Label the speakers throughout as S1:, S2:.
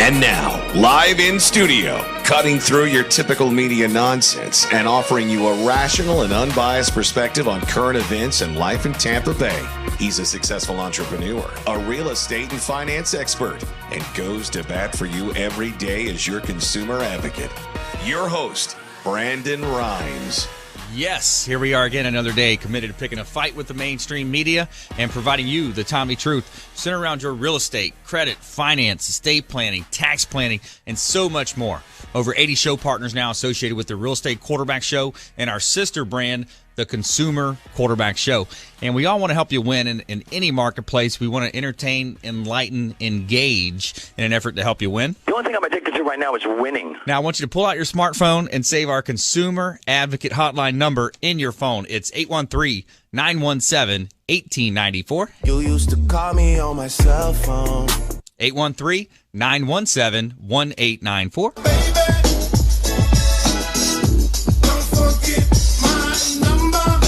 S1: And now, live in studio, cutting through your typical media nonsense and offering you a rational and unbiased perspective on current events and life in Tampa Bay. He's a successful entrepreneur, a real estate and finance expert, and goes to bat for you every day as your consumer advocate. Your host, Brandon Rhymes.
S2: Yes, here we are again, another day committed to picking a fight with the mainstream media and providing you the Tommy Truth centered around your real estate, credit, finance, estate planning, tax planning, and so much more. Over 80 show partners now associated with the Real Estate Quarterback Show and our sister brand, the Consumer Quarterback Show. And we all want to help you win in any marketplace. We want to entertain, enlighten, engage in an effort to help you win.
S3: The only thing I'm addicted to right now is winning.
S2: Now, I want you to pull out your smartphone and save our Consumer Advocate Hotline number in your phone. It's 813-917-1894.
S4: You used to call me on my cell phone.
S2: 813-917-1894.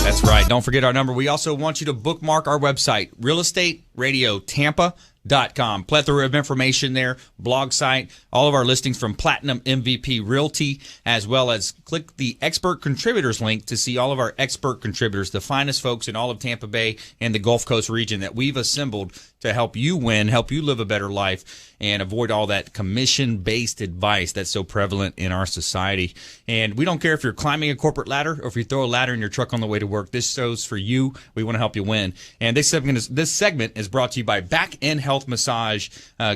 S2: That's right. Don't forget our number. We also want you to bookmark our website, realestateradiotampa.com. Plethora of information there, blog site, all of our listings from Platinum MVP Realty, as well as click the Expert Contributors link to see all of our expert contributors, the finest folks in all of Tampa Bay and the Gulf Coast region that we've assembled to help you win, help you live a better life, and avoid all that commission-based advice that's so prevalent in our society. And we don't care if you're climbing a corporate ladder or if you throw a ladder in your truck on the way to work. This show's for you. We want to help you win. And this segment is brought to you by Back End Health Massage.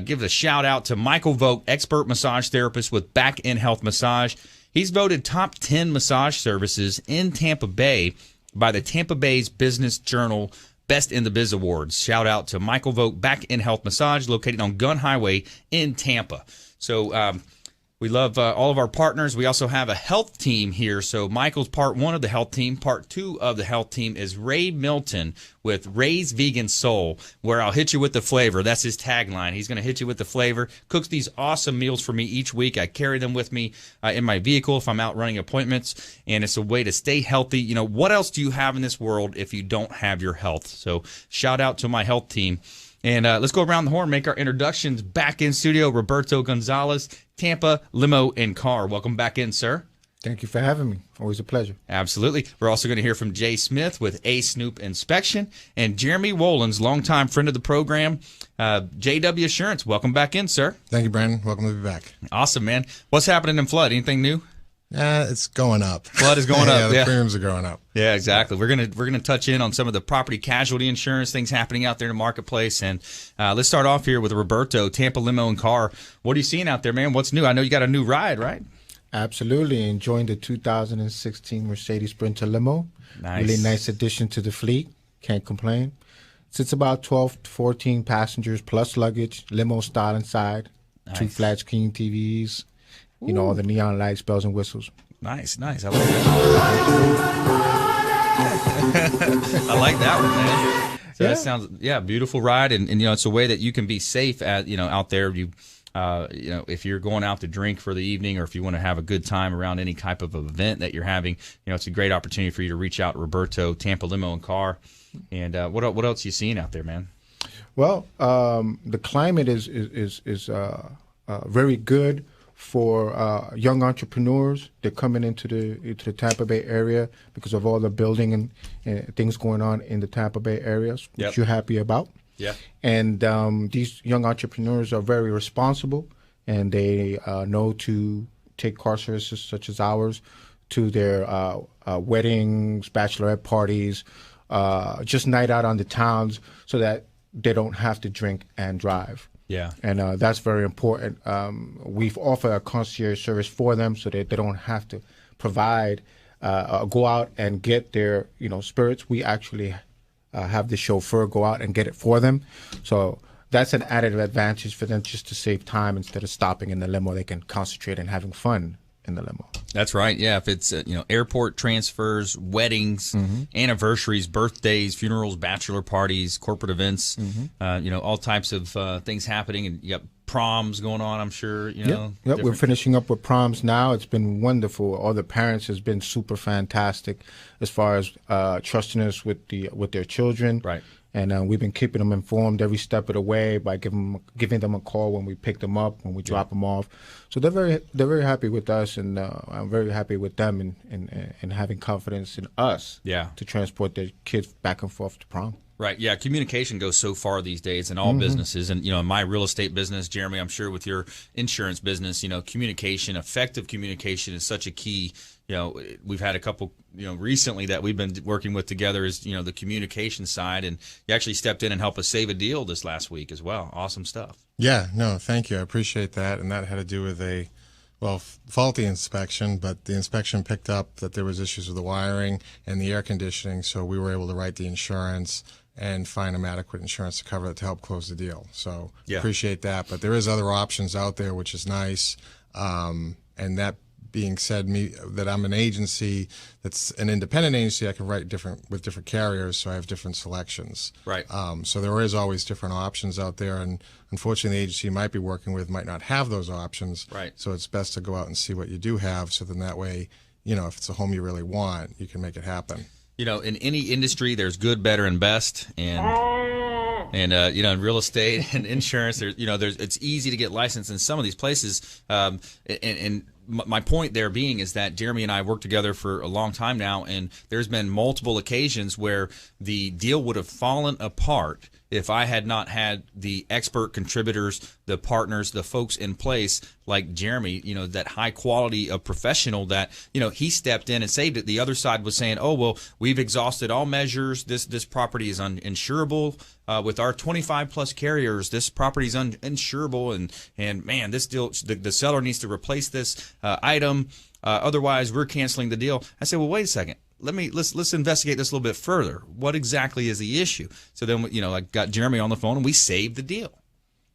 S2: Give a shout-out to Michael Vogt, expert massage therapist with Back End Health Massage. He's voted top 10 massage services in Tampa Bay by the Tampa Bay's Business Journal Best in the Biz Awards. Shout out to Michael Vogt, Back in Health Massage, located on Gun Highway in Tampa. So we love all of our partners. We also have a health team here. So Michael's part one of the health team. Part two of the health team is Ray Milton with Ray's Vegan Soul, where I'll hit you with the flavor. That's his tagline. He's going to hit you with the flavor. Cooks these awesome meals for me each week. I carry them with me in my vehicle if I'm out running appointments, and it's a way to stay healthy. You know, what else do you have in this world if you don't have your health? So shout out to my health team. And let's go around the horn, make our introductions. Back in studio, Roberto Gonzalez, Tampa Limo and Car. Welcome back in, sir.
S5: Thank you for having me. Always a pleasure.
S2: Absolutely. We're also going to hear from Jay Smith with Snoop Inspection and Jeremy Wolons, longtime friend of the program, JW Assurance. Welcome back in, sir.
S6: Thank you, Brandon. Welcome to be back.
S2: Awesome, man. What's happening in flood? Anything new?
S6: It's going up.
S2: Flood is going up.
S6: The premiums are going up.
S2: Yeah, exactly. We're gonna touch in on some of the property casualty insurance things happening out there in the marketplace, and let's start off here with Roberto, Tampa Limo and Car. What are you seeing out there, man? What's new? I know you got a new ride, right?
S5: Absolutely. Enjoying the 2016 Mercedes Sprinter Limo.
S2: Nice.
S5: Really nice addition to the fleet. Can't complain. Sits about 12 to 14 passengers plus luggage. Limo style inside.
S2: Nice.
S5: 2 flat screen TVs. You know, all the neon lights, bells and whistles.
S2: Nice. I like that. I like that one, man. So that sounds, beautiful ride, and you know, it's a way that you can be safe out there. You if you're going out to drink for the evening, or if you want to have a good time around any type of event that you're having, it's a great opportunity for you to reach out to Roberto, Tampa Limo and Car. And what else are you seeing out there, man?
S5: Well, the climate is very good for young entrepreneurs. They're coming into the Tampa Bay area because of all the building and things going on in the Tampa Bay area, which you're happy about.
S2: Yeah.
S5: And these young entrepreneurs are very responsible, and they know to take car services such as ours to their weddings, bachelorette parties, just night out on the towns, so that they don't have to drink and drive.
S2: Yeah.
S5: And that's very important. We've offered a concierge service for them so that they don't have to provide, go out and get their, spirits. We actually have the chauffeur go out and get it for them. So that's an added advantage for them, just to save time. Instead of stopping in the limo, they can concentrate on having fun in the limo.
S2: That's right. Yeah, if it's airport transfers, weddings, anniversaries, birthdays, funerals, bachelor parties, corporate events, all types of things happening, and you got proms going on, I'm sure.
S5: Yep. We're finishing up with proms now. It's been wonderful. All the parents has been super fantastic as far as trusting us with their children.
S2: Right.
S5: And we've been keeping them informed every step of the way by giving them a call when we pick them up, when we drop them off. So they're very happy with us, and I'm very happy with them in having confidence in us to transport their kids back and forth to prom.
S2: Right. Yeah. Communication goes so far these days in all businesses. And, in my real estate business, Jeremy, I'm sure with your insurance business, communication, effective communication is such a key. We've had a couple, recently that we've been working with together is, the communication side. And you actually stepped in and helped us save a deal this last week as well. Awesome stuff.
S6: Yeah. No, thank you. I appreciate that. And that had to do with a faulty inspection, but the inspection picked up that there was issues with the wiring and the air conditioning. So we were able to write the insurance and find them adequate insurance to cover it to help close the deal. So appreciate that. But there is other options out there, which is nice. And that being said, that I'm an agency that's an independent agency, I can write with different carriers, so I have different selections.
S2: Right.
S6: So there is always different options out there, and unfortunately the agency you might be working with might not have those options.
S2: Right.
S6: So it's best to go out and see what you do have, so then that way, if it's a home you really want, you can make it happen.
S2: In any industry, there's good, better, and best, and in real estate and insurance, it's easy to get licensed in some of these places. And my point there being is that Jeremy and I worked together for a long time now, and there's been multiple occasions where the deal would have fallen apart if I had not had the expert contributors, the partners, the folks in place like Jeremy, that high quality of professional that, he stepped in and saved it. The other side was saying, oh, well, we've exhausted all measures. This property is uninsurable. With our 25 plus carriers, this property is uninsurable. And man, this deal, the seller needs to replace this item. Otherwise, we're canceling the deal. I said, well, wait a second. Let's investigate this a little bit further. What exactly is the issue? So then, I got Jeremy on the phone and we saved the deal.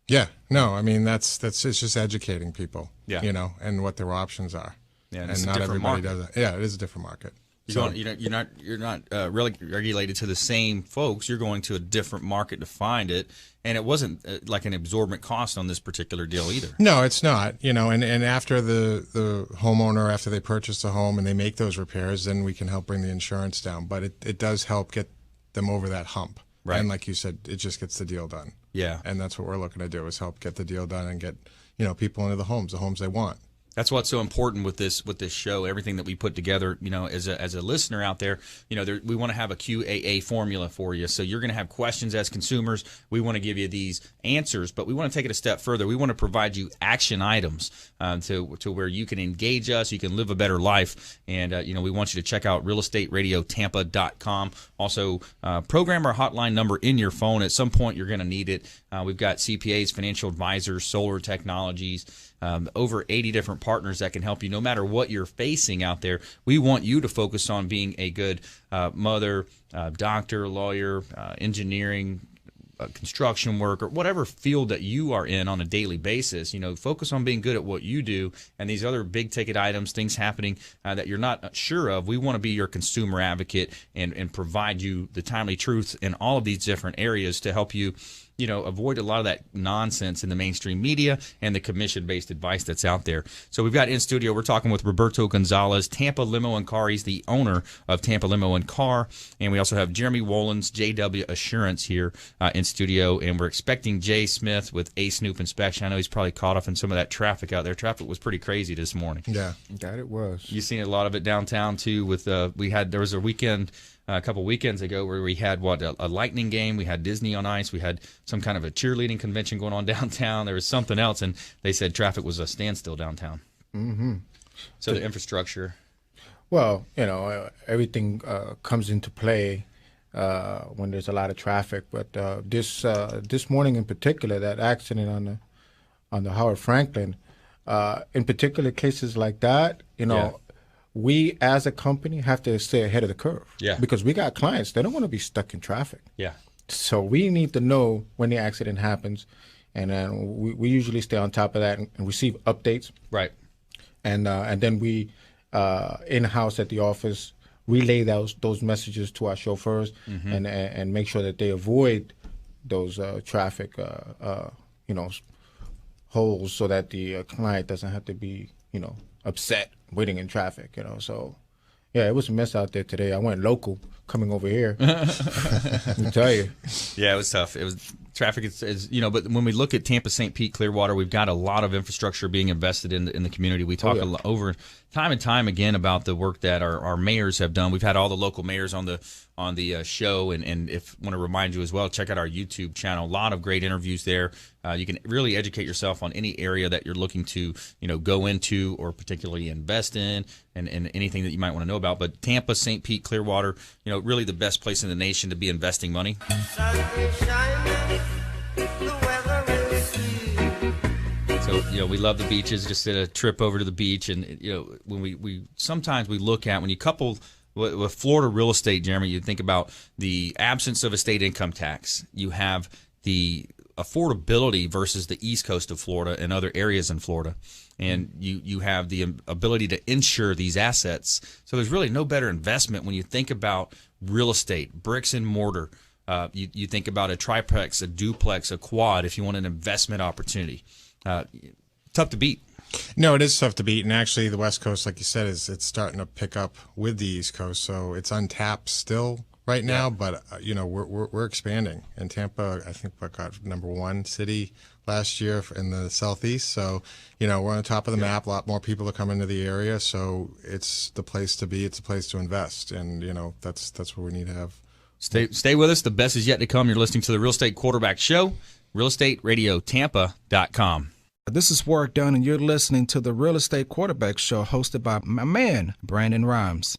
S6: Yeah, no, I mean it's just educating people.
S2: Yeah.
S6: And what their options are.
S2: Yeah,
S6: and not everybody does it. Yeah, it is a different market.
S2: You're not really regulated to the same folks. You're going to a different market to find it, and it wasn't like an absorbent cost on this particular deal either.
S6: No, it's not. And after the homeowner, after they purchase the home and they make those repairs, then we can help bring the insurance down. But it does help get them over that hump.
S2: Right.
S6: And like you said, it just gets the deal done.
S2: Yeah.
S6: And that's what we're looking to do, is help get the deal done and get people into the homes they want.
S2: That's what's so important with this show. Everything that we put together, as a listener out there, we want to have a QAA formula for you. So you're going to have questions as consumers. We want to give you these answers, but we want to take it a step further. We want to provide you action items to where you can engage us, you can live a better life, and we want you to check out realestateradiotampa.com. Also, program our hotline number in your phone. At some point, you're going to need it. We've got CPAs, financial advisors, solar technologies. Over 80 different partners that can help you no matter what you're facing out there. We want you to focus on being a good mother, doctor, lawyer, engineering, construction worker, whatever field that you are in on a daily basis. Focus on being good at what you do, and these other big ticket items, things happening that you're not sure of. We want to be your consumer advocate and provide you the timely truth in all of these different areas to help you avoid a lot of that nonsense in the mainstream media and the commission-based advice that's out there. So we've got in studio, we're talking with Roberto Gonzalez, Tampa Limo and Car. He's the owner of Tampa Limo and Car. And we also have Jeremy Wolons, JW Assurance here in studio. And we're expecting Jay Smith with a Snoop inspection. I know he's probably caught up in some of that traffic out there. Traffic was pretty crazy this morning.
S6: Yeah.
S5: That it was.
S2: You've seen a lot of it downtown, too. With there was a weekend a couple weekends ago where we had a Lightning game, we had Disney on Ice, we had some kind of a cheerleading convention going on downtown. There was something else, and they said traffic was a standstill downtown. Mm-hmm. So the infrastructure.
S5: Well, everything comes into play when there's a lot of traffic. But this morning in particular, that accident on the Howard Franklin, in particular cases like that, we as a company have to stay ahead of the curve.
S2: Yeah.
S5: Because we got clients, they don't want to be stuck in traffic.
S2: Yeah.
S5: So we need to know when the accident happens, and we usually stay on top of that and receive updates.
S2: Right.
S5: And then we in-house at the office relay those messages to our chauffeurs, mm-hmm. and make sure that they avoid those traffic holes so that the client doesn't have to be, upset waiting in traffic, So, yeah, it was a mess out there today. I went local coming over here. Let me tell you.
S2: Yeah, it was tough. It was traffic is but when we look at Tampa, St. Pete, Clearwater, we've got a lot of infrastructure being invested in the community. We talk over time and time again about the work that our mayors have done. We've had all the local mayors on the show, and if want to remind you as well, check out our YouTube channel. A lot of great interviews there. You can really educate yourself on any area that you're looking to go into or particularly invest in, and anything that you might want to know about. But Tampa, St. Pete, Clearwater, really the best place in the nation to be investing money. So we love the beaches. Just did a trip over to the beach, and when we sometimes we look at, when you couple with Florida real estate, Jeremy, you think about the absence of a state income tax. You have the affordability versus the East Coast of Florida and other areas in Florida, and you have the ability to insure these assets. So there's really no better investment when you think about real estate, bricks and mortar. You think about a triplex, a duplex, a quad. If you want an investment opportunity, tough to beat.
S6: No, it is tough to beat, and actually the West Coast, like you said, it's starting to pick up with the East Coast, so it's untapped still right now. But we're expanding, and Tampa, I think, got #1 city last year in the Southeast. So we're on the top of the map. A lot more people are coming to the area, so it's the place to be. It's a place to invest, and that's what we need to have.
S2: Stay with us. The best is yet to come. You're listening to the Real Estate Quarterback Show, realestateradiotampa.com.
S7: This is Warwick Dunn, and you're listening to the Real Estate Quarterback Show, hosted by my man, Brandon Rhymes.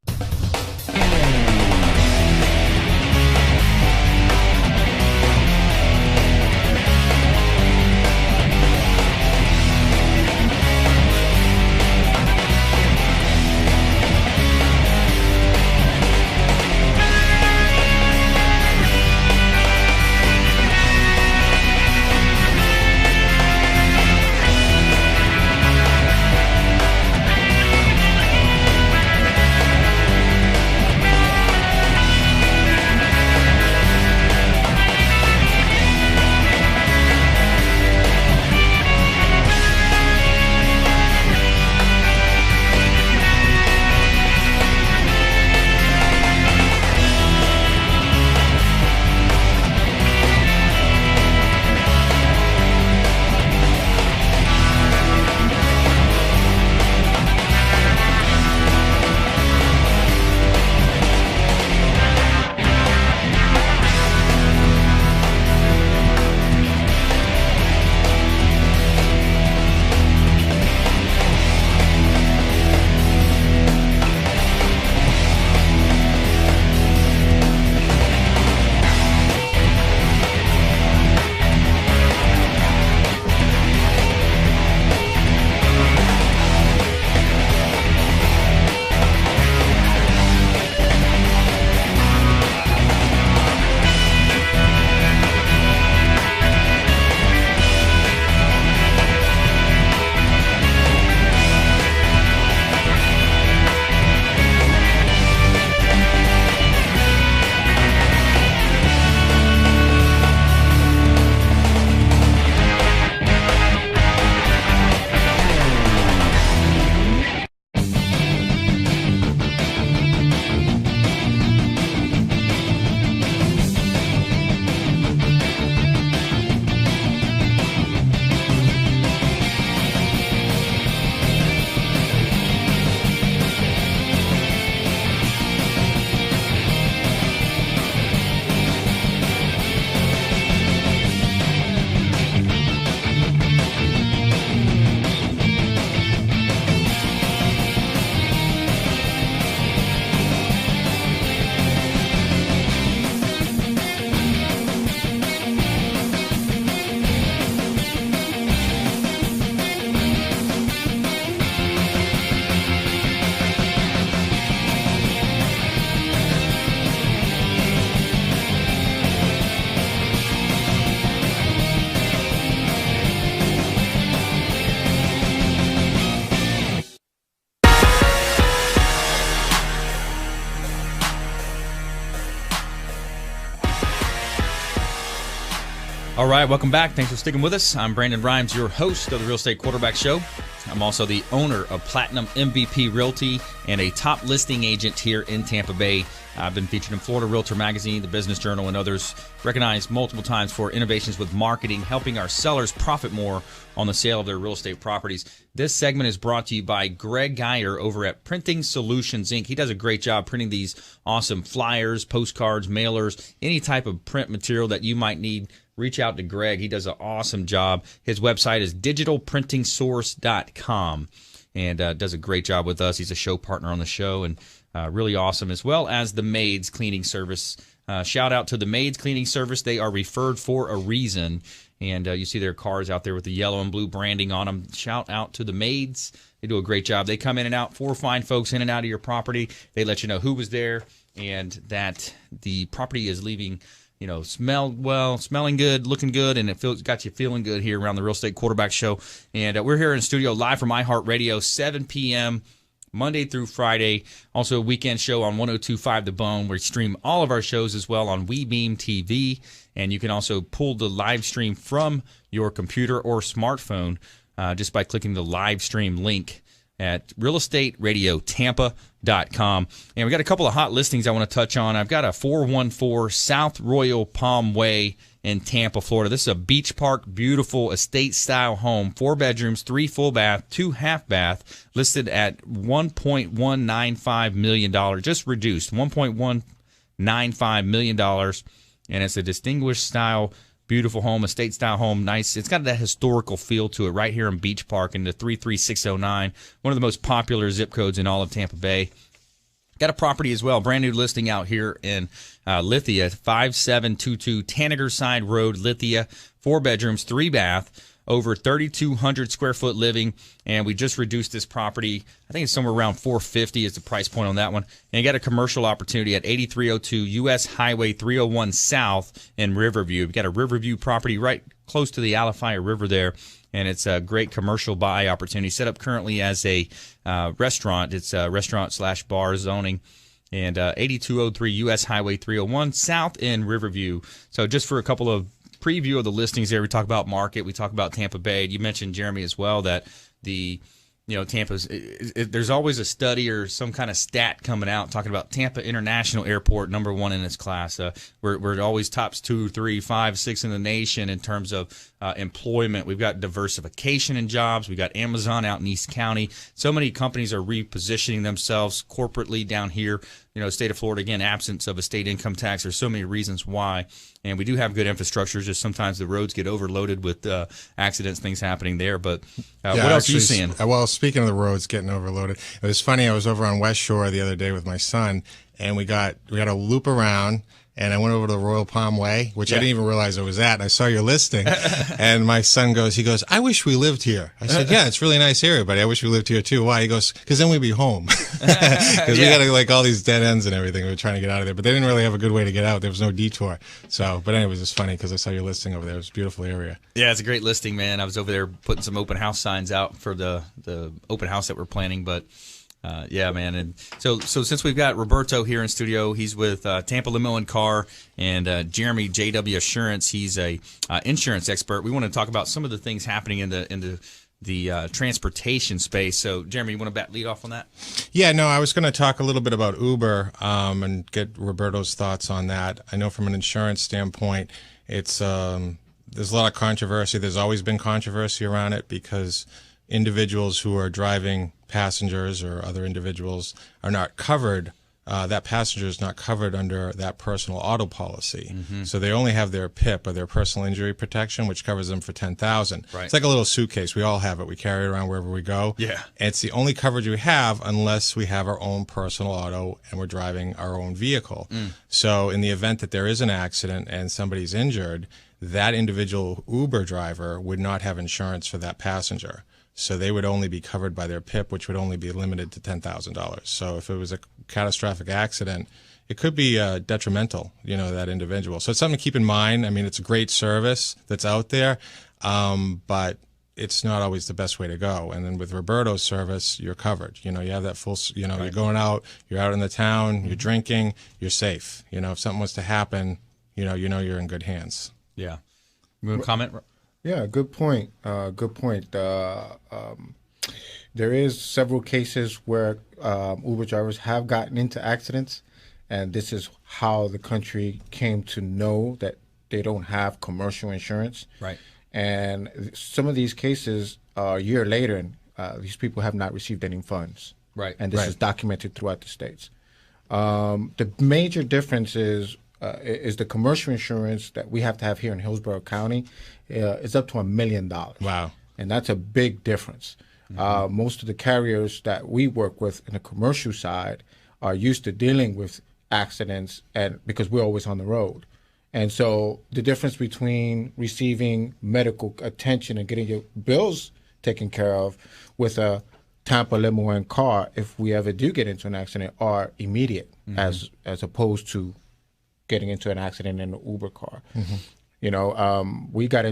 S2: All right, welcome back. Thanks for sticking with us. I'm Brandon Rhymes, your host of the Real Estate Quarterback Show. I'm also the owner of Platinum MVP Realty and a top listing agent here in Tampa Bay. I've been featured in Florida Realtor Magazine, the Business Journal, and others, recognized multiple times for innovations with marketing, helping our sellers profit more on the sale of their real estate properties. This segment is brought to you by Greg Geyer over at Printing Solutions, Inc. He does a great job printing these awesome flyers, postcards, mailers, any type of print material that you might need. Reach out to Greg. He does an awesome job. His website is digitalprintingsource.com and does a great job with us. He's a show partner on the show and really awesome, as well as the Maids Cleaning Service. Shout out to the Maids Cleaning Service. They are referred for a reason, and you see their cars out there with the yellow and blue branding on them. Shout out to the Maids. They do a great job. They come in and out, 4 fine folks in and out of your property. They let you know who was there and that the property is leaving, smelling good, looking good, and got you feeling good here around the Real Estate Quarterback Show. And we're here in the studio live from iHeartRadio, 7 p.m., Monday through Friday. Also a weekend show on 102.5 The Bone. We stream all of our shows as well on WeBeam TV, and you can also pull the live stream from your computer or smartphone just by clicking the live stream link at realestateradiotampa.com. And we got a couple of hot listings I want to touch on. I've got a 414 South Royal Palm Way in Tampa, Florida. This is a beach park, beautiful estate-style home, 4 bedrooms, 3 full bath, 2 half bath, listed at $1.195 million, just reduced, $1.195 million, and it's a distinguished style, beautiful home, estate-style home, nice. It's got that historical feel to it right here in Beach Park in the 33609, one of the most popular zip codes in all of Tampa Bay. Got a property as well, brand new listing out here in Lithia, 5722 Tanager Side Road, Lithia, 4 bedrooms, 3 bath, over 3,200 square foot living, and we just reduced this property. I think it's somewhere around $450 is the price point on that one. And you got a commercial opportunity at 8302 U.S. Highway 301 South in Riverview. We've got a Riverview property right close to the Alafaya River there, and it's a great commercial buy opportunity. Set up currently as a restaurant. It's a restaurant/bar zoning. And 8203 U.S. Highway 301 South in Riverview. So just for a couple of preview of the listings there, we talk about market, we talk about Tampa Bay. You mentioned, Jeremy, as well, that Tampa's, there's always a study or some kind of stat coming out talking about Tampa International Airport, number 1 in its class. We're always tops 2, 3, 5, 6 in the nation in terms of employment. We've got diversification in jobs. We've got Amazon out in East County. So many companies are repositioning themselves corporately down here. State of Florida, again, absence of a state income tax. There's so many reasons why. And we do have good infrastructure. Just sometimes the roads get overloaded with accidents, things happening there. But what else are you seeing?
S6: Well, speaking of the roads getting overloaded, it was funny. I was over on West Shore the other day with my son, and we got a loop around. And I went over to the Royal Palm Way, which I didn't even realize I was at. And I saw your listing. And my son goes, I wish we lived here. I said, yeah, it's a really nice area, but I wish we lived here too. Why? He goes, because then we'd be home. Because we got all these dead ends and everything. We were trying to get out of there. But they didn't really have a good way to get out. There was no detour. So, but anyway, it was just funny because I saw your listing over there. It was a beautiful area.
S2: Yeah, it's a great listing, man. I was over there putting some open house signs out for the open house that we're planning, but yeah, man. And so since we've got Roberto here in studio, he's with Tampa Limo and Car, and Jeremy, JW Assurance. He's a insurance expert. We want to talk about some of the things happening in the transportation space. So, Jeremy, you want to lead off on that?
S6: Yeah, no, I was going to talk a little bit about Uber and get Roberto's thoughts on that. I know from an insurance standpoint, it's there's a lot of controversy. There's always been controversy around it because individuals who are driving passengers or other individuals are not covered. That passenger is not covered under that personal auto policy. Mm-hmm. So they only have their PIP or their personal injury protection, which covers them for $10,000.
S2: Right.
S6: It's like a little suitcase. We all have it. We carry it around wherever we go.
S2: Yeah.
S6: And it's the only coverage we have unless we have our own personal auto and we're driving our own vehicle. So in the event that there is an accident and somebody's injured, that individual Uber driver would not have insurance for that passenger. So they would only be covered by their PIP, which would only be limited to $10,000. So if it was a catastrophic accident, it could be detrimental, that individual. So it's something to keep in mind. I mean, it's a great service that's out there, but it's not always the best way to go. And then with Roberto's service, you're covered. You have that full, right. You're going out, you're out in the town, you're drinking, you're safe. If something was to happen, you're in good hands.
S2: Yeah. You want to comment?
S5: Yeah, good point. Good point. There is several cases where Uber drivers have gotten into accidents, and this is how the country came to know that they don't have commercial insurance.
S2: Right.
S5: And some of these cases, a year later, these people have not received any funds.
S2: Right.
S5: And this is documented throughout the states. The major difference is the commercial insurance that we have to have here in Hillsborough County is up to $1 million.
S6: Wow.
S5: And that's a big difference. Most of the carriers that we work with in the commercial side are used to dealing with accidents, and because we're always on the road. And so the difference between receiving medical attention and getting your bills taken care of with a Tampa Limo and Car, if we ever do get into an accident, are immediate as opposed to getting into an accident in an Uber car. You know, we got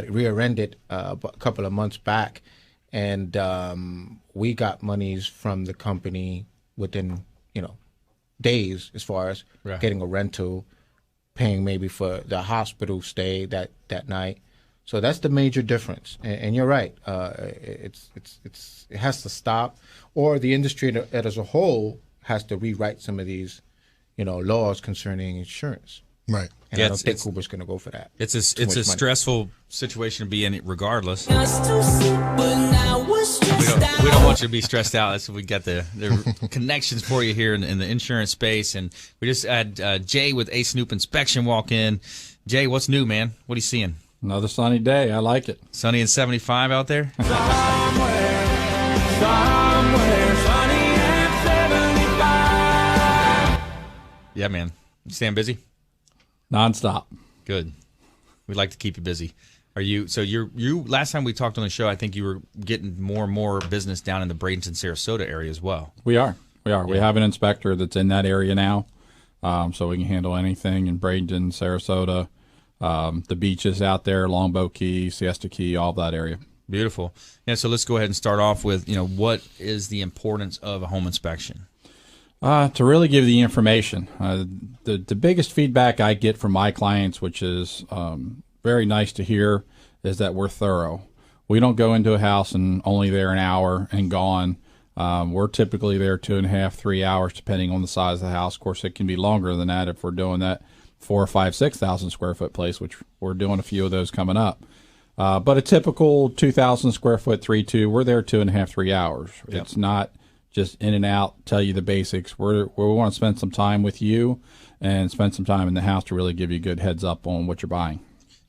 S5: rear-ended a couple of months back, and we got monies from the company within, days, as far as getting a rental, paying maybe for the hospital stay that night. So that's the major difference. And you're right. It has to stop, or the industry as a whole has to rewrite some of these, laws concerning insurance.
S6: Right.
S5: And I don't think Uber's going to go for that.
S2: It's a stressful situation to be in, regardless. We don't want you to be stressed out. That's what we got the connections for you here in the insurance space. And we just had Jay with A Snoop Inspection walk in. Jay, what's new, man? What are you seeing?
S8: Another sunny day. I like it.
S2: Sunny and 75 out there?
S4: Somewhere sunny and 75.
S2: Yeah, man. You staying busy?
S8: Nonstop.
S2: Good. We'd like to keep you busy. Are you? So you? Last time we talked on the show, I think you were getting more and more business down in the Bradenton, Sarasota area as well.
S8: We are. Yeah. We have an inspector that's in that area now, so we can handle anything in Bradenton, Sarasota, the beaches out there, Longboat Key, Siesta Key, all that area.
S2: Beautiful. Yeah. So let's go ahead and start off with what is the importance of a home inspection?
S8: To really give the information. The biggest feedback I get from my clients, which is very nice to hear, is that we're thorough. We don't go into a house and only there an hour and gone. We're typically there 2.5, 3 hours, depending on the size of the house. Of course, it can be longer than that if we're doing that 4,000, 5,000, 6,000 square foot place, which we're doing a few of those coming up. But a typical 2,000 square foot 3-2, we're there 2.5, 3 hours.
S2: Yep.
S8: It's not just in and out, tell you the basics. We want to spend some time with you and spend some time in the house to really give you a good heads up on what you're buying.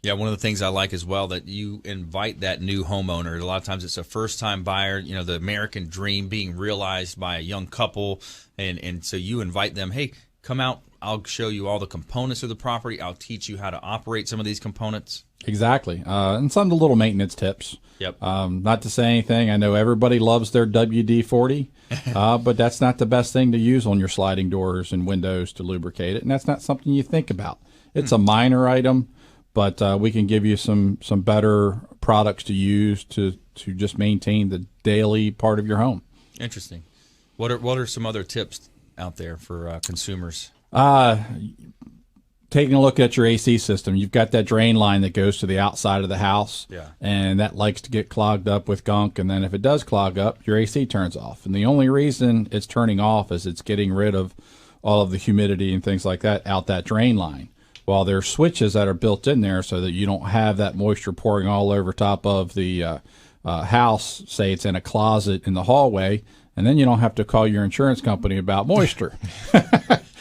S2: Yeah, one of the things I like as well, that you invite that new homeowner. A lot of times it's a first-time buyer, the American dream being realized by a young couple, and so you invite them, hey, come out, I'll show you all the components of the property, I'll teach you how to operate some of these components.
S8: Exactly, and some of the little maintenance tips.
S2: Yep.
S8: Not to say anything, I know everybody loves their WD-40, but that's not the best thing to use on your sliding doors and windows to lubricate it, and that's not something you think about. It's a minor item, but we can give you some better products to use to just maintain the daily part of your home.
S2: Interesting. What are some other tips out there for consumers?
S8: Taking a look at your AC system, you've got that drain line that goes to the outside of the house, and that likes to get clogged up with gunk, and then if it does clog up, your AC turns off. And the only reason it's turning off is it's getting rid of all of the humidity and things like that out that drain line. Well, there are switches that are built in there so that you don't have that moisture pouring all over top of the house, say it's in a closet in the hallway, and then you don't have to call your insurance company about moisture.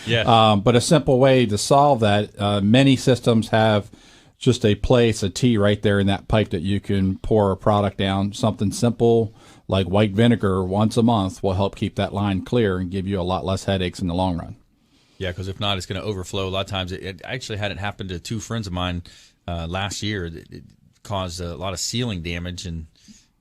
S2: Yeah.
S8: But a simple way to solve that, many systems have just a T right there in that pipe that you can pour a product down. Something simple like white vinegar once a month will help keep that line clear and give you a lot less headaches in the long run.
S2: Yeah, because if not, it's going to overflow. A lot of times, it actually had it happen to two friends of mine last year. It caused a lot of ceiling damage, and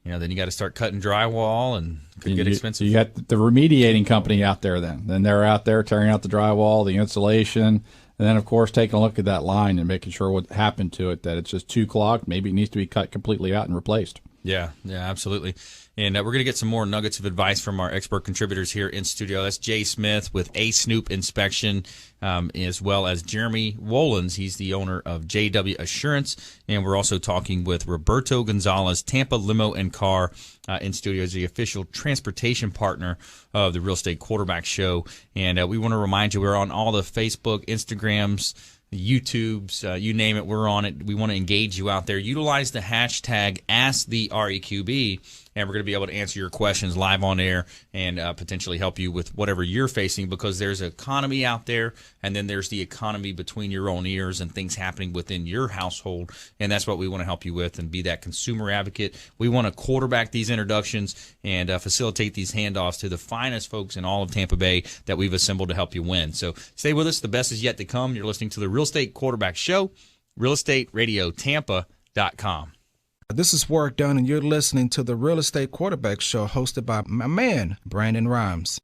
S2: then you got to start cutting drywall, and it could get expensive.
S8: You got the remediating company out there then. Then they're out there tearing out the drywall, the insulation, and then, of course, taking a look at that line and making sure what happened to it, that it's just too clogged. Maybe it needs to be cut completely out and replaced.
S2: Yeah, absolutely. And we're going to get some more nuggets of advice from our expert contributors here in studio. That's Jay Smith with A Snoop Inspection, as well as Jeremy Wolons. He's the owner of JW Assurance. And we're also talking with Roberto Gonzalez, Tampa Limo and Car, in studio as the official transportation partner of the Real Estate Quarterback Show. And we want to remind you, we're on all the Facebook, Instagrams, YouTubes, you name it, we're on it. We want to engage you out there. Utilize the hashtag AskTheREQB, and we're going to be able to answer your questions live on air and potentially help you with whatever you're facing, because there's an economy out there, and then there's the economy between your own ears and things happening within your household, and that's what we want to help you with and be that consumer advocate. We want to quarterback these introductions and facilitate these handoffs to the finest folks in all of Tampa Bay that we've assembled to help you win. So stay with us. The best is yet to come. You're listening to the Real Estate Quarterback Show, realestateradiotampa.com.
S7: This is Work Done, and you're listening to the Real Estate Quarterback Show, hosted by my man, Brandon Rhymes.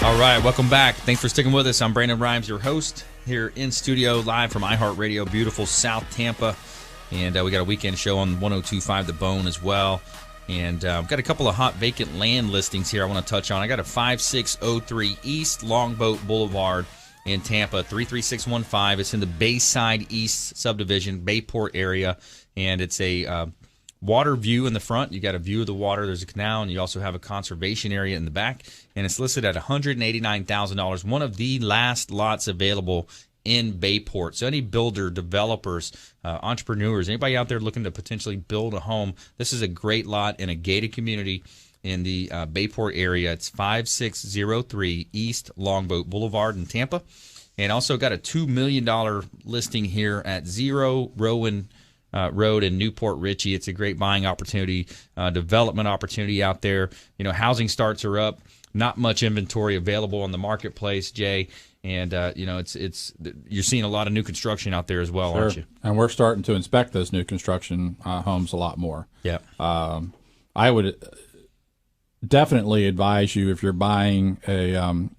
S2: All right, welcome back. Thanks for sticking with us. I'm Brandon Rhymes, your host, here in studio, live from iHeartRadio, beautiful South Tampa. And we got a weekend show on 102.5 The Bone as well. And I've got a couple of hot vacant land listings here I want to touch on. I got a 5603 East Longboat Boulevard in Tampa, 33615. It's in the Bayside East subdivision, Bayport area. And it's a water view in the front. You got a view of the water. There's a canal, and you also have a conservation area in the back. And it's listed at $189,000. One of the last lots available in Bayport. So any builder, developers, entrepreneurs, anybody out there looking to potentially build a home, this is a great lot in a gated community in the Bayport area. It's 5603 East Longboat Boulevard in Tampa. and also got a $2 million listing here at 0 Rowan Road in Newport Richey. It's a great buying opportunity, development opportunity out there. Housing starts are up, not much inventory available on the marketplace, Jay. And it's you're seeing a lot of new construction out there as well,
S8: Sure.
S2: aren't you?
S8: And we're starting to inspect those new construction homes a lot more.
S2: Yeah.
S8: I would definitely advise you, if you're buying a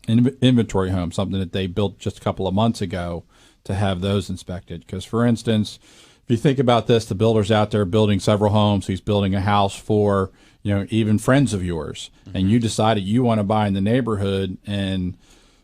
S8: inventory home, something that they built just a couple of months ago, to have those inspected. Because, for instance, if you think about this, the builder's out there building several homes. He's building a house for even friends of yours, and you decided you want to buy in the neighborhood, and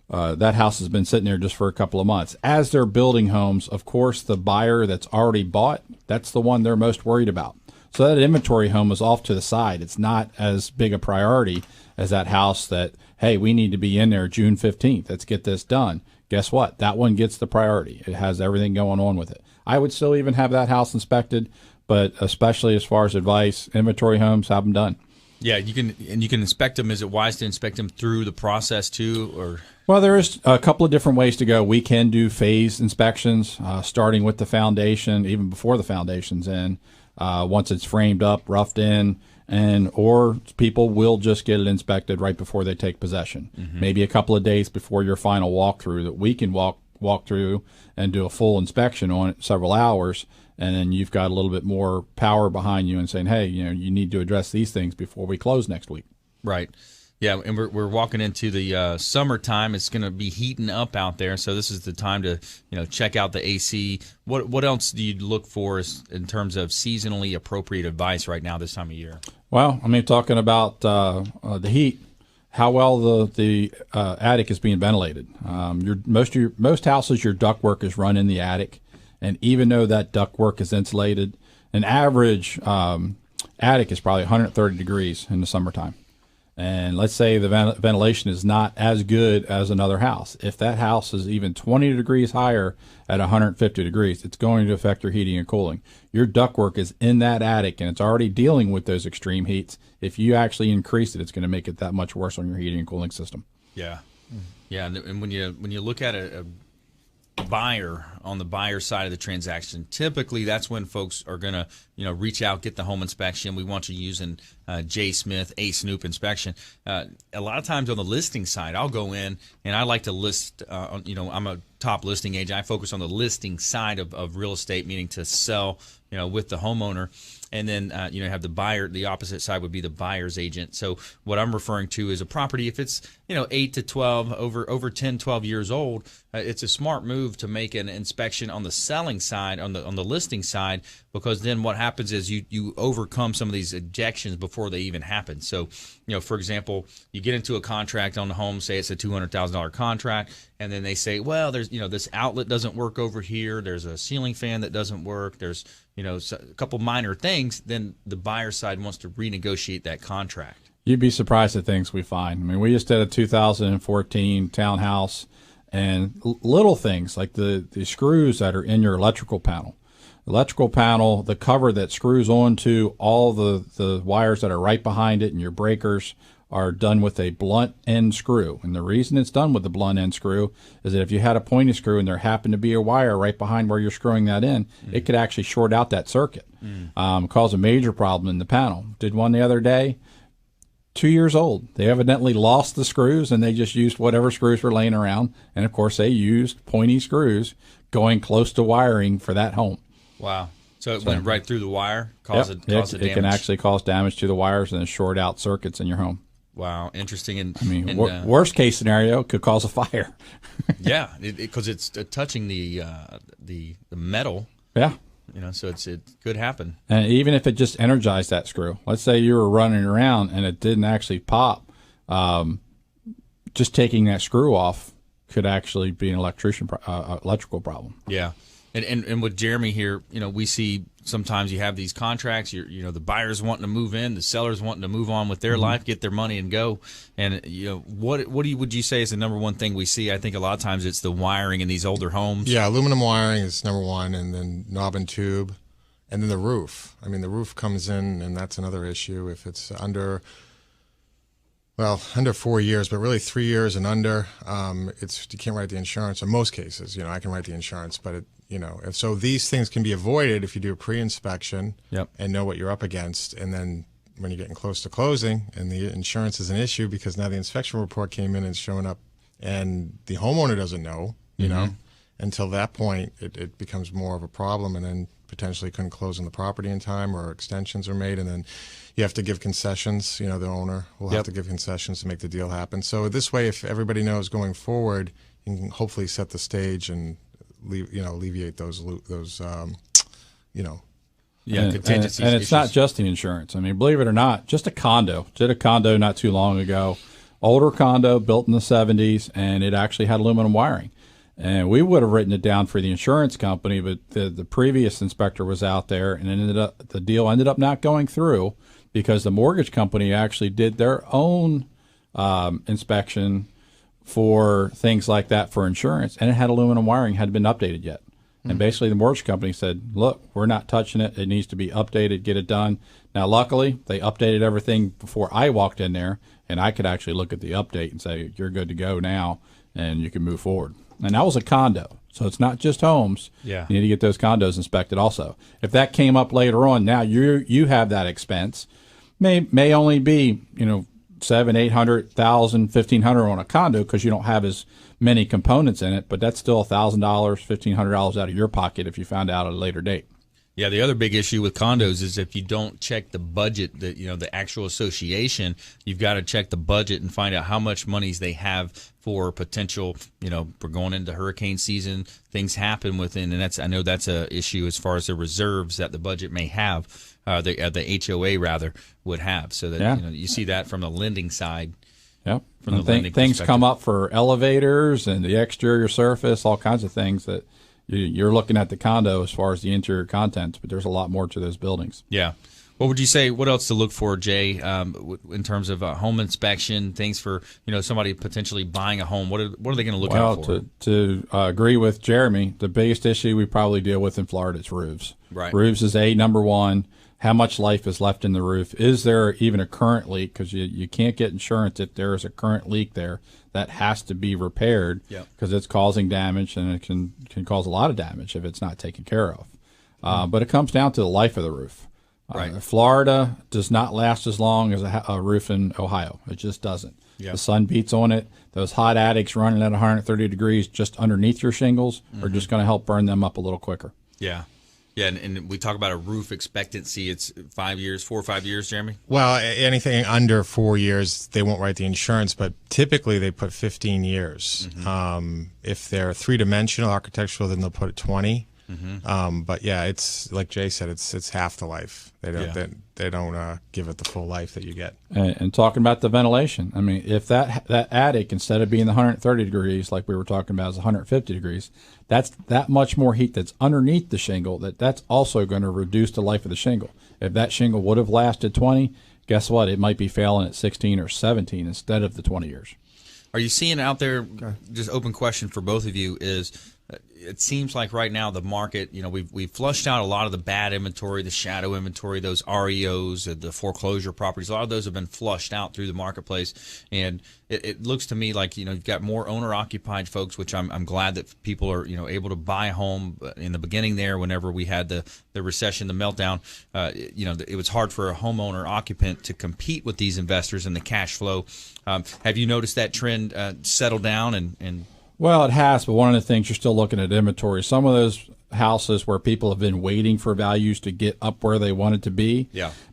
S8: that house has been sitting there just for a couple of months. As they're building homes, of course, the buyer that's already bought, that's the one they're most worried about. So that inventory home is off to the side. It's not as big a priority as that house that, hey, we need to be in there June 15th. Let's get this done. Guess what? That one gets the priority. It has everything going on with it. I would still even have that house inspected, but especially as far as advice, inventory homes, have them done.
S2: Yeah, you can inspect them. Is it wise to inspect them through the process too, or?
S8: Well, there is a couple of different ways to go. We can do phased inspections, starting with the foundation, even before the foundation's in. Once it's framed up, roughed in, or people will just get it inspected right before they take possession. Mm-hmm. Maybe a couple of days before your final walkthrough, that we can walk through and do a full inspection on it, several hours, and then you've got a little bit more power behind you and saying, hey, you need to address these things before we close next week.
S2: Right. Yeah, and we're walking into the summertime. It's going to be heating up out there, so this is the time to check out the AC. What else do you look for in terms of seasonally appropriate advice right now this time of year?
S8: Well, talking about the heat, how well the attic is being ventilated. Most houses, your ductwork is run in the attic, and even though that ductwork is insulated, an average attic is probably 130 degrees in the summertime. And let's say the ventilation is not as good as another house. If that house is even 20 degrees higher at 150 degrees, it's going to affect your heating and cooling. Your ductwork is in that attic, and it's already dealing with those extreme heats. If you actually increase it, it's going to make it that much worse on your heating and cooling system.
S2: Yeah. Yeah, and when you look at a buyer on the buyer side of the transaction, typically that's when folks are going to reach out, get the home inspection. We want you using J. Smith, A. Snoop inspection. A lot of times on the listing side, I'll go in and I like to list. I'm a top listing agent. I focus on the listing side of real estate, meaning to sell with the homeowner. And then, have the buyer. The opposite side would be the buyer's agent. So what I'm referring to is a property, if it's 8 to 12, over 10, 12 years old, it's a smart move to make an inspection on the selling side, on the listing side, because then what happens is you overcome some of these objections before they even happen. So, for example, you get into a contract on the home, say it's a $200,000 contract, and then they say, well, there's this outlet doesn't work over here. There's a ceiling fan that doesn't work. There's a couple minor things. Then the buyer side wants to renegotiate that contract.
S8: You'd be surprised at things we find. We just did a 2014 townhouse, and little things like the screws that are in your electrical panel. Electrical panel, the cover that screws onto all the wires that are right behind it and your breakers are done with a blunt end screw. And the reason it's done with the blunt end screw is that if you had a pointy screw and there happened to be a wire right behind where you're screwing that in, it could actually short out that circuit, cause a major problem in the panel. Did one the other day, 2 years old. They evidently lost the screws and they just used whatever screws were laying around. And of course they used pointy screws going close to wiring for that home.
S2: Wow. So it went right through the wire, caused damage.
S8: It can actually cause damage to the wires and short out circuits in your home.
S2: Wow, interesting. And
S8: worst case scenario, could cause a fire.
S2: Yeah, because it's touching the metal.
S8: Yeah.
S2: So it could happen.
S8: And even if it just energized that screw, let's say you were running around and it didn't actually pop, just taking that screw off could actually be an electrical problem.
S2: Yeah. And with Jeremy here, we see sometimes you have these contracts. The buyers wanting to move in, the sellers wanting to move on with their life, get their money and go. And what would you say is the number one thing we see? I think a lot of times it's the wiring in these older homes.
S6: Yeah, aluminum wiring is number one, and then knob and tube, and then the roof. The roof comes in, and that's another issue. If it's under Well, under 4 years, but really 3 years and under, you can't write the insurance in most cases. I can write the insurance, but and so these things can be avoided if you do a pre-inspection and know what you're up against. And then when you're getting close to closing and the insurance is an issue because now the inspection report came in and it's showing up and the homeowner doesn't know, until that point, it becomes more of a problem, and then potentially couldn't close on the property in time, or extensions are made, and then you have to give concessions. The owner will have to give concessions to make the deal happen. So this way, if everybody knows going forward, you can hopefully set the stage and alleviate those
S2: contingencies.
S8: And it's not just the insurance. I mean, believe it or not, just a condo. Did a condo not too long ago, older condo built in the 70s, and it actually had aluminum wiring. And we would have written it down for the insurance company, but the previous inspector was out there, and the deal ended up not going through because the mortgage company actually did their own inspection for things like that for insurance, and it had aluminum wiring, hadn't been updated yet. And basically the mortgage company said, look, we're not touching it. It needs to be updated, get it done. Now, luckily, they updated everything before I walked in there, and I could actually look at the update and say, you're good to go now, and you can move forward. And that was a condo, so it's not just homes.
S2: Yeah.
S8: You need to get those condos inspected also. If that came up later on, now you have that expense. May only be, $700,000, $800,000, $1,500 on a condo because you don't have as many components in it, but that's still $1,000, $1,500 out of your pocket if you found out at a later date.
S2: Yeah, the other big issue with condos is if you don't check the budget, the actual association, you've got to check the budget and find out how much monies they have for potential, we're going into hurricane season, things happen within, and I know that's a issue as far as the reserves that the budget may have, the HOA rather would have. So that, you see that from the lending side.
S8: Yep.
S2: From the lending
S8: things come up for elevators and the exterior surface, all kinds of things that you're looking at the condo as far as the interior contents, but there's a lot more to those buildings.
S2: Yeah. What would you say, what else to look for, Jay, in terms of home inspection, things for, somebody potentially buying a home? What are they going to look out for?
S8: Well, to agree with Jeremy, the biggest issue we probably deal with in Florida is roofs.
S2: Right.
S8: Roofs is number one. How much life is left in the roof? Is there even a current leak? Because you can't get insurance if there is a current leak there. That has to be repaired because it's causing damage, and it can cause a lot of damage if it's not taken care of. But it comes down to the life of the roof.
S2: Right.
S8: Florida does not last as long as a roof in Ohio. It just doesn't.
S2: Yep.
S8: The sun beats on it. Those hot attics running at 130 degrees just underneath your shingles are just going to help burn them up a little quicker.
S2: Yeah. Yeah, and we talk about a roof expectancy. It's 4 or 5 years, Jeremy?
S6: Well, anything under 4 years, they won't write the insurance, but typically they put 15 years. If they're three-dimensional architectural, then they'll put it 20. But yeah, it's like Jay said, it's half the life. They don't give it the full life that you get.
S8: And talking about the ventilation, I mean, if that attic, instead of being 130 degrees like we were talking about, is 150 degrees, that's that much more heat that's underneath the shingle. That's also going to reduce the life of the shingle. If that shingle would have lasted 20, guess what? It might be failing at 16 or 17 instead of the 20 years.
S2: Are you seeing out there? Just open question for both of you is. It seems like right now the market, we've flushed out a lot of the bad inventory, the shadow inventory, those REOs, the foreclosure properties. A lot of those have been flushed out through the marketplace, and it looks to me like you've got more owner-occupied folks, which I'm glad that people are able to buy a home. In the beginning there, whenever we had the recession, the meltdown, it was hard for a homeowner occupant to compete with these investors and the cash flow. Have you noticed that trend settle down and
S8: Well, it has, but one of the things you're still looking at inventory. Some of those houses where people have been waiting for values to get up where they wanted to be,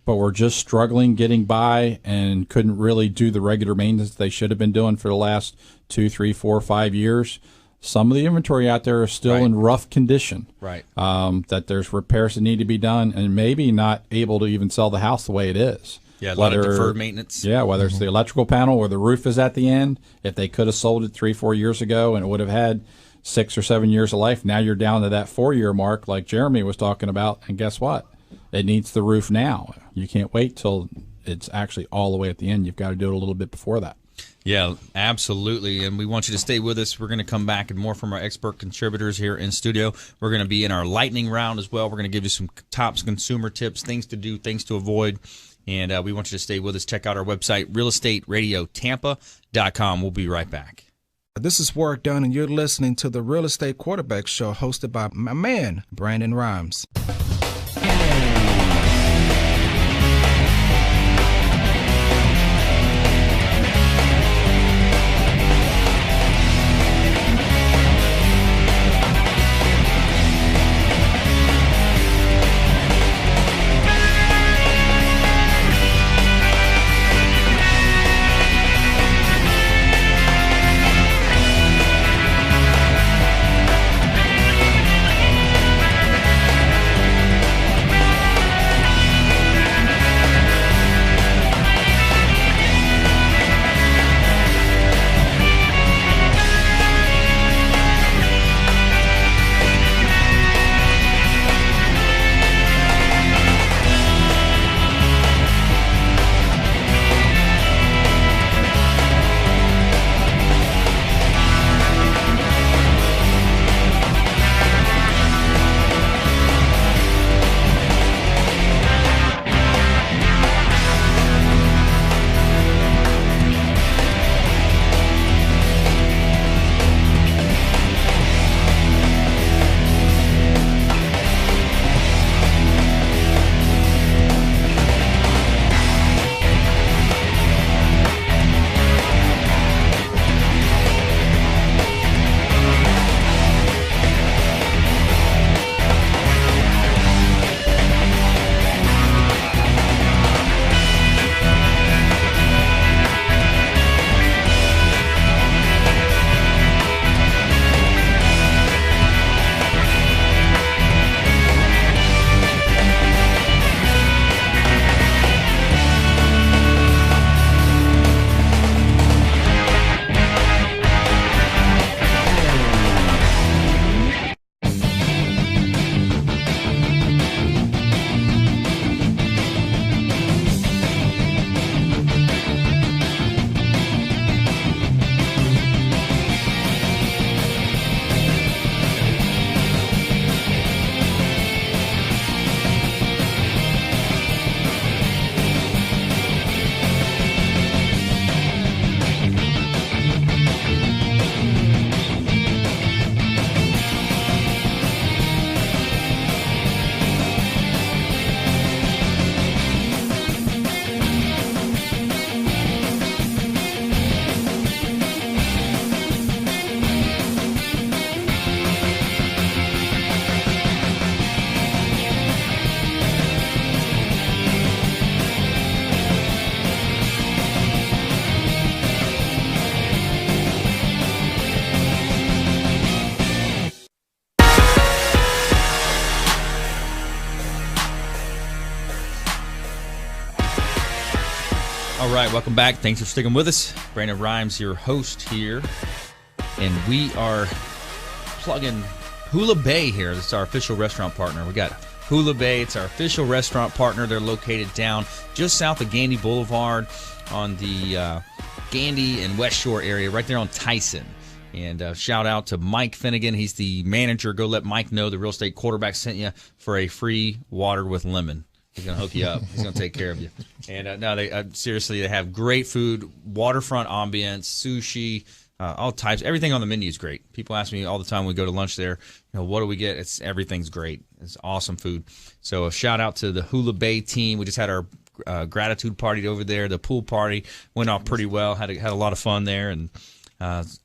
S8: but were just struggling getting by and couldn't really do the regular maintenance they should have been doing for the last 2, 3, 4, 5 years. Some of the inventory out there is still in rough condition.
S2: Right.
S8: That there's repairs that need to be done, and maybe not able to even sell the house the way it is.
S2: Yeah, a lot of deferred maintenance.
S8: Yeah, whether it's the electrical panel or the roof is at the end. If they could have sold it 3, 4 years ago and it would have had 6 or 7 years of life, now you're down to that 4-year mark like Jeremy was talking about. And guess what? It needs the roof now. You can't wait till it's actually all the way at the end. You've got to do it a little bit before that.
S2: Yeah, absolutely. And we want you to stay with us. We're going to come back and more from our expert contributors here in studio. We're going to be in our lightning round as well. We're going to give you some top consumer tips, things to do, things to avoid. And we want you to stay with us. Check out our website, realestateradiotampa.com. We'll be right back.
S7: This is Work Done, and you're listening to the Real Estate Quarterback Show hosted by my man, Brandon Rhymes.
S2: All right, welcome back. Thanks for sticking with us. Brandon Rhymes, your host here. And we are plugging Hula Bay here. This is our official restaurant partner. We got Hula Bay. It's our official restaurant partner. They're located down just south of Gandy Boulevard on the Gandy and West Shore area, right there on Tyson. And shout out to Mike Finnegan. He's the manager. Go let Mike know the Real Estate Quarterback sent you for a free water with lemon. He's going to hook you up. He's going to take care of you. And no, they seriously, they have great food, waterfront ambience, sushi, all types. Everything on the menu is great. People ask me all the time when we go to lunch there, what do we get? Everything's great. It's awesome food. So a shout out to the Hula Bay team. We just had our gratitude party over there. The pool party went off pretty well. Had a lot of fun there, and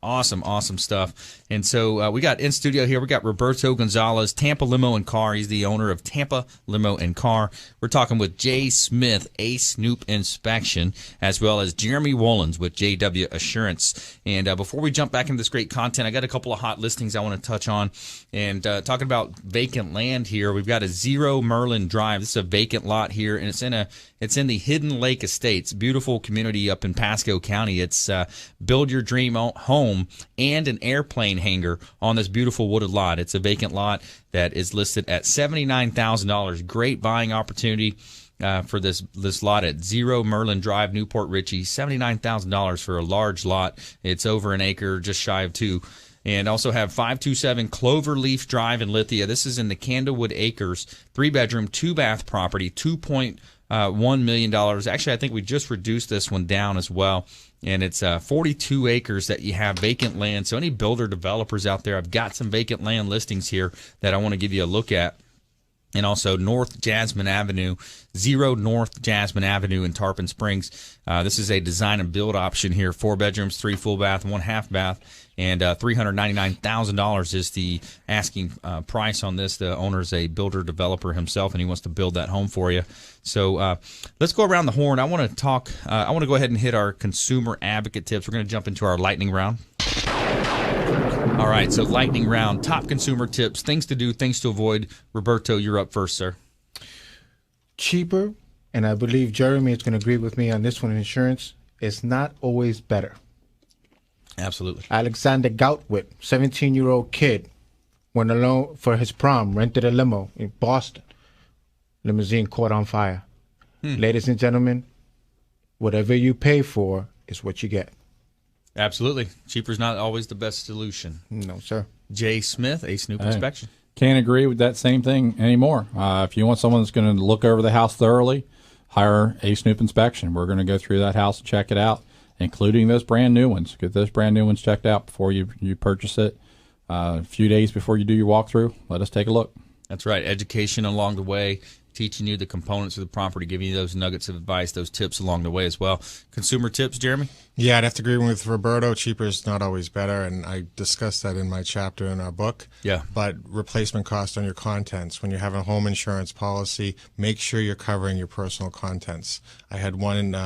S2: awesome stuff. And so we got in studio here, we got Roberto Gonzalez, Tampa Limo and Car. He's the owner of Tampa Limo and Car. We're talking with Jay Smith, A Snoop Inspection, as well as Jeremy Wolons with JW Assurance. And before we jump back into this great content, I got a couple of hot listings I want to touch on. And talking about vacant land here, we've got a 0 Merlin Drive. This is a vacant lot here, and it's in the Hidden Lake Estates, beautiful community up in Pasco County. It's build your dream home and an airplane hangar on this beautiful wooded lot. It's a vacant lot that is listed at $79,000. Great buying opportunity for this lot at 0 Merlin Drive, Newport Richey. $79,000 for a large lot. It's over an acre, just shy of 2. And also have 527 Cloverleaf Drive in Lithia. This is in the Candlewood Acres, 3-bedroom, 2-bath property, $1 million. Actually, I think we just reduced this one down as well. And it's 42 acres that you have vacant land. So any builder developers out there, I've got some vacant land listings here that I want to give you a look at. And also North Jasmine Avenue, 0 North Jasmine Avenue in Tarpon Springs. This is a design and build option here. 4 bedrooms, 3 full bath, 1 half bath. And $399,000 is the asking price on this. The owner's a builder developer himself, and he wants to build that home for you. So let's go around the horn. I want to talk. I want to go ahead and hit our consumer advocate tips. We're going to jump into our lightning round. All right, so lightning round, top consumer tips, things to do, things to avoid. Roberto, you're up first, sir.
S5: Cheaper, and I believe Jeremy is going to agree with me on this one, insurance is not always better.
S2: Absolutely.
S5: Alexander Goutwit, 17-year-old kid, went alone for his prom, rented a limo in Boston. Limousine caught on fire. Ladies and gentlemen, whatever you pay for is what you get.
S2: Absolutely. Cheaper's not always the best solution.
S5: No, sir.
S2: Jay Smith, a Snoop inspection.
S8: Can't agree with that same thing anymore. If you want someone that's going to look over the house thoroughly, hire a Snoop inspection. We're going to go through that house and check it out, including those brand new ones. Get those brand new ones checked out before you purchase it. A few days before you do your walkthrough, let us take a look.
S2: That's right. Education along the way, teaching you the components of the property, giving you those nuggets of advice, those tips along the way as well. Consumer tips, Jeremy?
S6: Yeah, I'd have to agree with Roberto. Cheaper is not always better, and I discussed that in my chapter in our book.
S2: Yeah.
S6: But replacement cost on your contents. When you have a home insurance policy, make sure you're covering your personal contents. I had one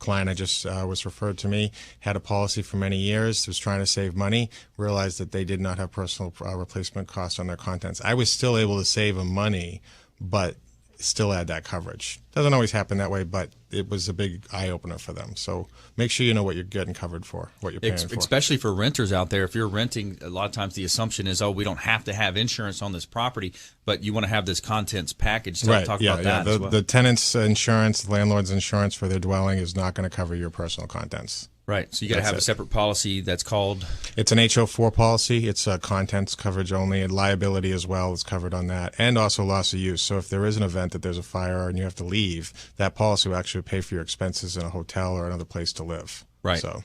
S6: client I just was referred to me, had a policy for many years, was trying to save money, realized that they did not have personal replacement costs on their contents. I was still able to save them money, but still add that coverage. Doesn't always happen that way, but it was a big eye-opener for them. So make sure you know what you're getting covered for, what you're paying for.
S2: Especially for renters out there. If you're renting, a lot of times the assumption is, we don't have to have insurance on this property, but you want to have this contents package. So talk about that as well.
S6: The tenant's insurance, the landlord's insurance for their dwelling is not going to cover your personal contents.
S2: Right. So you got to have a separate policy that's called?
S6: It's an HO4 policy. It's contents coverage only, and liability as well is covered on that, and also loss of use. So if there is an event that there's a fire and you have to leave, that policy will actually pay for your expenses in a hotel or another place to live.
S2: Right.
S6: So,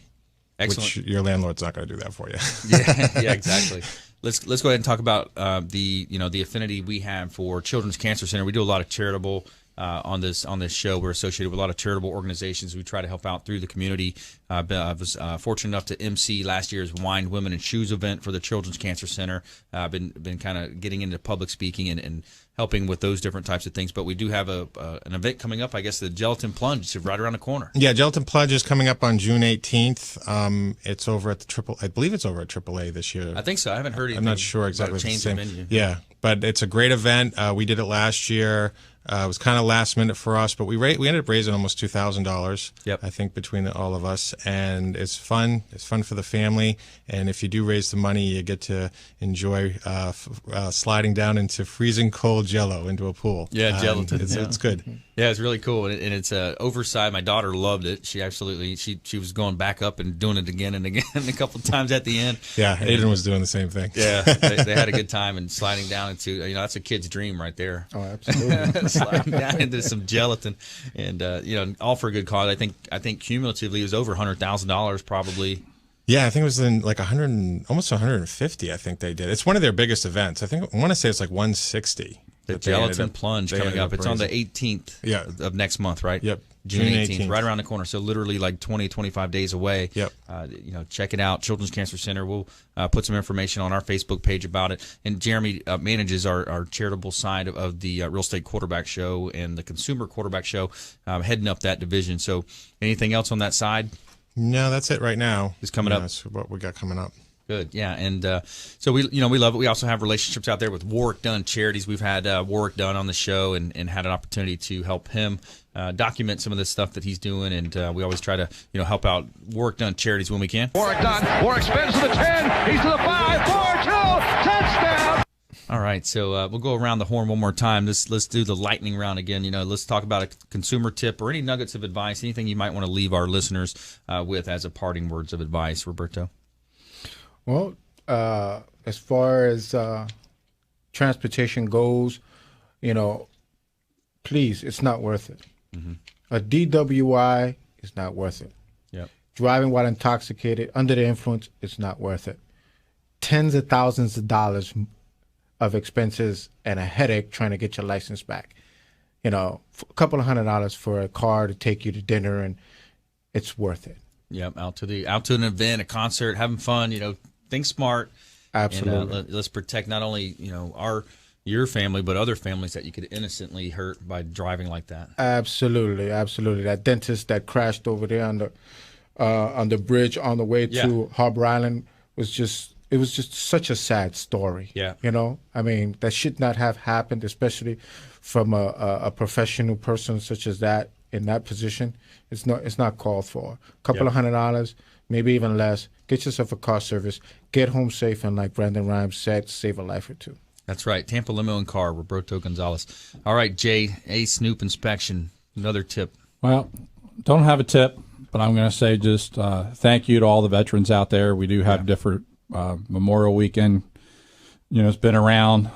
S2: excellent.
S6: Which your landlord's not going to do that for you.
S2: Yeah, exactly. Let's go ahead and talk about the affinity we have for Children's Cancer Center. We do a lot of charitable on this show. We're associated with a lot of charitable organizations. We try to help out through the community. I was fortunate enough to MC last year's Wine, Women, and Shoes event for the Children's Cancer Center. I've been kind of getting into public speaking and helping with those different types of things. But we do have an event coming up. I guess the Gelatin Plunge is right around the corner.
S6: Yeah, Gelatin Plunge is coming up on June 18th. It's over at I believe it's over at AAA this year.
S2: I think so. I haven't heard anything.
S6: I'm not sure exactly.
S2: Change the venue.
S6: Yeah, but it's a great event. We did it last year. It was kind of last minute for us, but we ended up raising almost $2,000.
S2: Yep.
S6: I think between all of us, and it's fun. It's fun for the family, and if you do raise the money, you get to enjoy sliding down into freezing cold Jello into a pool.
S2: Yeah, gelatin.
S6: It's good.
S2: Yeah, it's really cool, and it's oversized. My daughter loved it. She absolutely she was going back up and doing it again and again a couple of times at the end.
S6: Yeah, Aiden was doing the same thing.
S2: Yeah, they had a good time and sliding down into that's a kid's dream right there.
S5: Oh, absolutely.
S2: Sliding down into some gelatin, and all for a good cause. I think cumulatively it was over $100,000 probably.
S6: Yeah, I think it was in like almost 150. I think they did. It's one of their biggest events. I want to say it's like 160.
S2: The Gelatin Plunge coming up. It's on the 18th of next month, right?
S6: Yep.
S2: June 18th, right around the corner. So literally like 20, 25 days away.
S6: Yep.
S2: Check it out. Children's Cancer Center. We'll put some information on our Facebook page about it. And Jeremy manages our charitable side of the Real Estate Quarterback Show and the Consumer Quarterback Show, heading up that division. So anything else on that side?
S6: No, that's it right now.
S2: Is coming up.
S6: That's what we got coming up.
S2: Good, yeah, and so we love it. We also have relationships out there with Warwick Dunn Charities. We've had Warwick Dunn on the show and had an opportunity to help him document some of the stuff that he's doing, and we always try to help out Warwick Dunn Charities when we can.
S4: Warwick Dunn. Warwick spins to the 10. He's to the 5, 4, 2, touchdown.
S2: All right, so we'll go around the horn one more time. Let's do the lightning round again. Let's talk about a consumer tip or any nuggets of advice, anything you might want to leave our listeners with as a parting words of advice, Roberto.
S5: Well, as far as transportation goes, please, it's not worth it. A DWI is not worth it.
S2: Yep.
S5: Driving while intoxicated, under the influence, it's not worth it. Tens of thousands of dollars of expenses and a headache trying to get your license back. A couple of $100 for a car to take you to dinner, and it's worth it.
S2: Yep, out to an event, a concert, having fun. Think smart.
S5: Absolutely.
S2: And, let's protect not only your family, but other families that you could innocently hurt by driving like that.
S5: Absolutely. That dentist that crashed over there on the bridge on the way to Harbor Island was just such a sad story.
S2: Yeah.
S5: That should not have happened, especially from a professional person such as that in that position. It's not called for. A couple of $100, maybe even less. Get yourself a car service. Get home safe, and like Brandon Rhymes said, save a life or two.
S2: That's right. Tampa Limo and Car, Roberto Gonzalez. All right, Jay, a Snoop inspection. Another tip.
S8: Well, don't have a tip, but I'm going to say just thank you to all the veterans out there. We do have different Memorial Weekend. It's been around.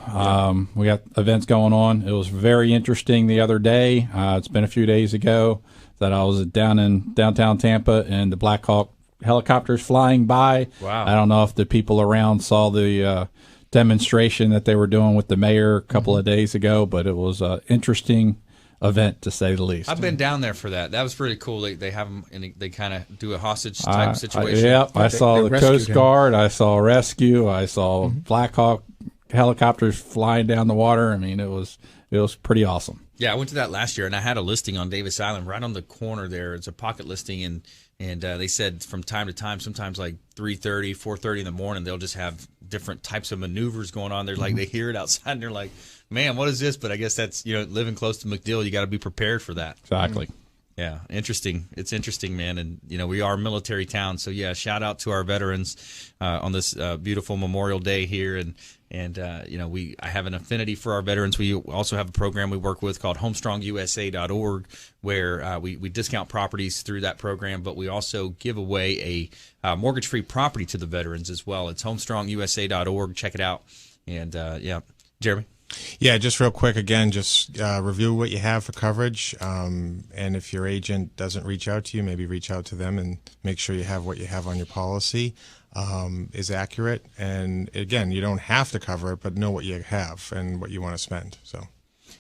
S8: We got events going on. It was very interesting the other day. It's been a few days ago that I was down in downtown Tampa, and the Black Hawk helicopters flying by.
S2: Wow.
S8: I don't know if the people around saw the demonstration that they were doing with the mayor a couple of days ago, but it was an interesting event, to say the least.
S2: I've been down there for that. That was pretty cool. They have them, and they kind of do a hostage type situation.
S8: I saw the Coast Guard. I saw rescue. I saw Black Hawk helicopters flying down the water. It was pretty awesome.
S2: Yeah, I went to that last year, and I had a listing on Davis Island right on the corner there. It's a pocket listing, and they said from time to time, sometimes like 3:30, 4:30 in the morning, they'll just have different types of maneuvers going on. They're like, they hear it outside, and they're like, man, what is this? But I guess that's, living close to MacDill, you got to be prepared for that.
S8: Exactly.
S2: Yeah, interesting. It's interesting, man. And, we are a military town. So, yeah, shout out to our veterans on this beautiful Memorial Day here. And I have an affinity for our veterans. We also have a program we work with called HomestronguSA.org, where we discount properties through that program, but we also give away a mortgage-free property to the veterans as well. It's HomestronguSA.org. Check it out. And, Jeremy?
S6: Yeah, just real quick, again, just review what you have for coverage. And if your agent doesn't reach out to you, maybe reach out to them and make sure you have what you have on your policy is accurate. And again, you don't have to cover it, but know what you have and what you want to spend. So.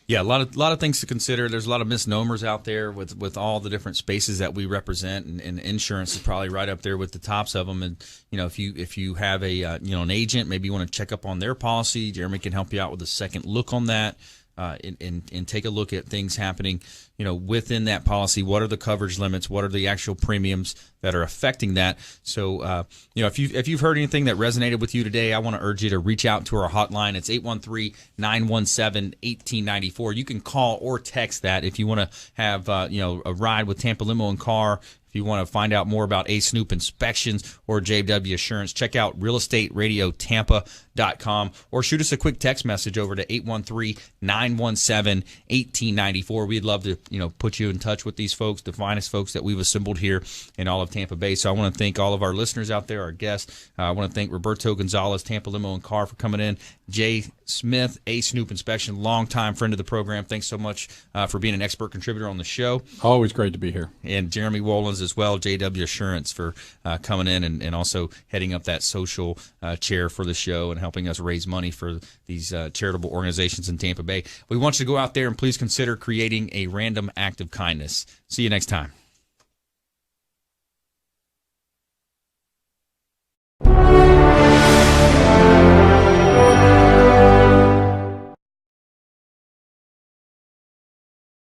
S6: Yeah,
S2: a lot of things to consider. There's a lot of misnomers out there with all the different spaces that we represent, and insurance is probably right up there with the tops of them. And if you have a an agent, maybe you want to check up on their policy. Jeremy can help you out with a second look on that. And take a look at things happening, within that policy. What are the coverage limits? What are the actual premiums that are affecting that? So, if you've heard anything that resonated with you today, I want to urge you to reach out to our hotline. It's 813-917-1894. You can call or text that if you want to have, a ride with Tampa Limo and Car. If you want to find out more about A Snoop Inspections or JW Assurance, check out realestateradiotampa.com or shoot us a quick text message over to 813-917-1894. We'd love to, put you in touch with these folks, the finest folks that we've assembled here in all of Tampa Bay. So I want to thank all of our listeners out there, our guests. I want to thank Roberto Gonzalez, Tampa Limo and Car, for coming in. Jay Smith, A Snoop Inspection, longtime friend of the program. Thanks so much for being an expert contributor on the show.
S8: Always great to be here.
S2: And Jeremy Wolons as well, JW Assurance, for coming in and also heading up that social chair for the show and helping us raise money for these charitable organizations in Tampa Bay. We want you to go out there and please consider creating a random act of kindness. See you next time.